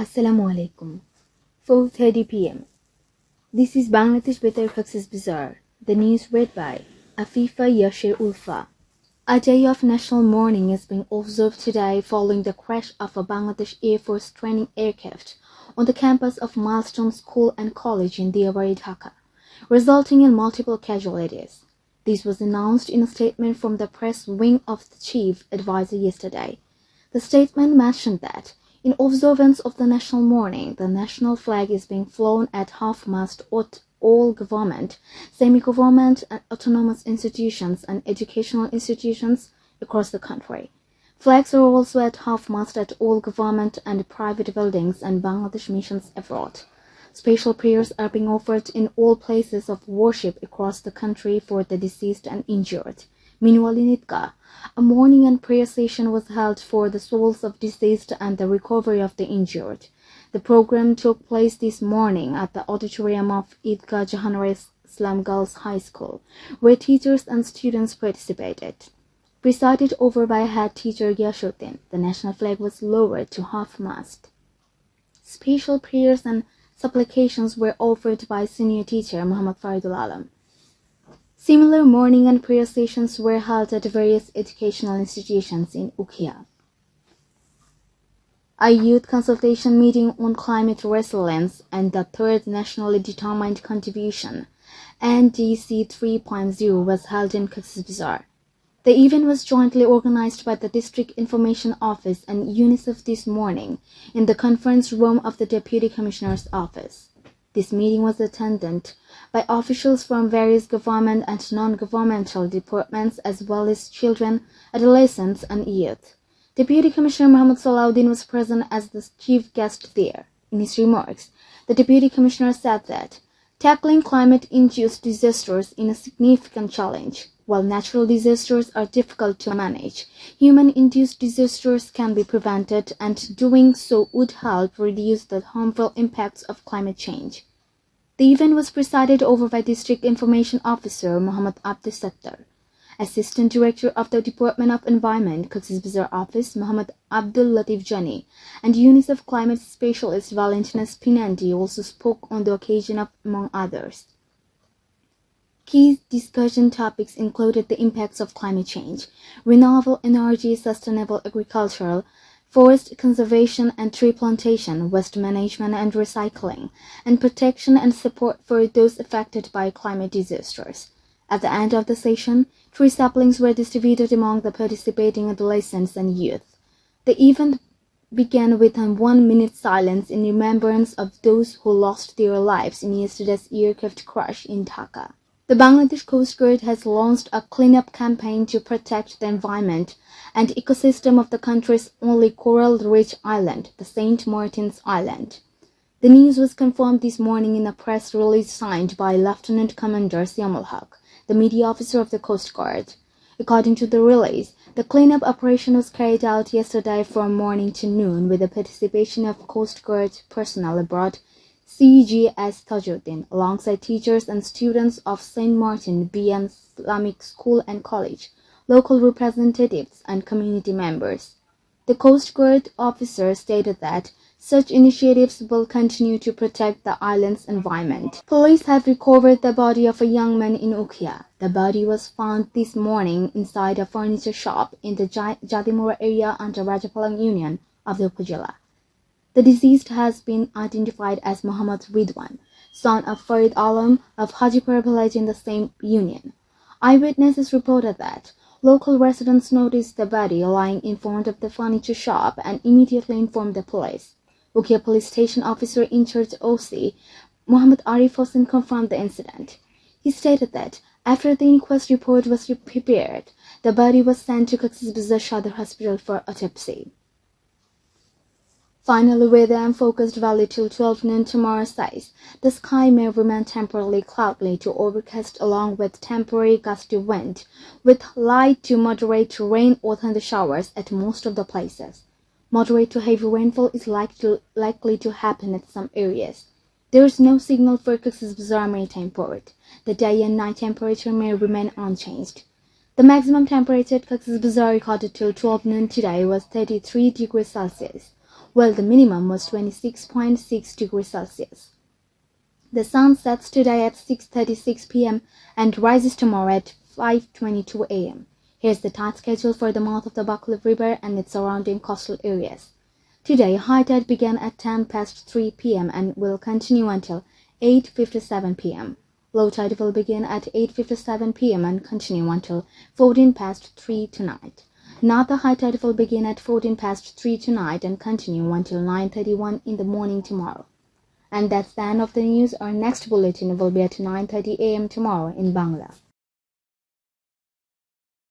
Assalamu alaikum. 4:30 p.m. This is Bangladesh Betar Cox's Bazaar. The news read by Afifa Yashir Ulfa. A day of national mourning is being observed today following the crash of a Bangladesh Air Force training aircraft on the campus of Milestone School and College in Diawari, Dhaka, resulting in multiple casualties. This was announced in a statement from the press wing of the chief advisor yesterday. The statement mentioned that in observance of the national mourning, the national flag is being flown at half-mast at all government, semi-government and autonomous institutions and educational institutions across the country. Flags are also at half-mast at all government and private buildings and Bangladesh missions abroad. Special prayers are being offered in all places of worship across the country for the deceased and injured. Meanwhile, in Idgah, a mourning and prayer session was held for the souls of deceased and the recovery of the injured. The program took place this morning at the auditorium of Idgah Jahanwari Islam Girls High School, where teachers and students participated. Presided over by head teacher Yashuddin, the national flag was lowered to half-mast. Special prayers and supplications were offered by senior teacher Muhammad Faridul Alam. Similar mourning and prayer sessions were held at various educational institutions in Ukhia. A youth consultation meeting on climate resilience and the third nationally determined contribution, NDC 3.0, was held in Cox's Bazar. The event was jointly organized by the District Information Office and UNICEF this morning in the conference room of the Deputy Commissioner's Office. This meeting was attended by officials from various government and non-governmental departments as well as children, adolescents, and youth. Deputy Commissioner Muhammad Salahuddin was present as the chief guest there. In his remarks, the Deputy Commissioner said that tackling climate-induced disasters is a significant challenge. While natural disasters are difficult to manage, human-induced disasters can be prevented, and doing so would help reduce the harmful impacts of climate change. The event was presided over by District Information Officer Muhammad Abdul Sattar, Assistant Director of the Department of Environment, Cox's Bazar Office, Muhammad Abdul Latif Jani, and UNICEF Climate Specialist Valentina Spinandi also spoke on the occasion among others. Key discussion topics included the impacts of climate change, renewable energy, sustainable agriculture, forest conservation and tree plantation, waste management and recycling, and protection and support for those affected by climate disasters. At the end of the session, tree saplings were distributed among the participating adolescents and youth. The event began with a 1-minute silence in remembrance of those who lost their lives in yesterday's aircraft crash in Dhaka. The Bangladesh Coast Guard has launched a cleanup campaign to protect the environment and ecosystem of the country's only coral-rich island, the St. Martin's Island. The news was confirmed this morning in a press release signed by Lieutenant Commander Siamul Haq, the media officer of the Coast Guard. According to the release, the cleanup operation was carried out yesterday from morning to noon with the participation of Coast Guard personnel aboard CGS Tajuddin, alongside teachers and students of St. Martin B.N. Islamic School and College, local representatives, and community members. The Coast Guard officer stated that such initiatives will continue to protect the island's environment. Police have recovered the body of a young man in Ukhia. The body was found this morning inside a furniture shop in the Jadimura area under Rajapalang Union of the Upazila. The deceased has been identified as Muhammad Ridwan, son of Farid Alam of Hajipur village in the same union. Eyewitnesses reported that local residents noticed the body lying in front of the furniture shop and immediately informed the police. Ukhia Police Station Officer in charge OC Muhammad Arif Hossain confirmed the incident. He stated that after the inquest report was prepared, the body was sent to Cox's Bazar Sadar Hospital for autopsy. Finally, weather and forecast value till 12 noon tomorrow says the sky may remain temporarily cloudy to overcast along with temporary gusty wind, with light to moderate rain or thunder showers at most of the places. Moderate to heavy rainfall is likely to happen at some areas. There is no signal for Cox's Bazar Maritime Port. The day and night temperature may remain unchanged. The maximum temperature at Cox's Bazar recorded till 12 noon today was 33 degrees Celsius. while the minimum was 26.6 degrees Celsius. The sun sets today at 6:36 p.m. and rises tomorrow at 5:22 a.m. Here's the tide schedule for the mouth of the Bacolod River and its surrounding coastal areas. Today, high tide began at 3 p.m. and will continue until 8:57 p.m. Low tide will begin at 8:57 p.m. and continue until 3 tonight. Now the high tide will begin at 3 tonight and continue until 9:31 in the morning tomorrow. And that's the end of the news. Our next bulletin will be at 9:30 a.m. tomorrow in Bangla.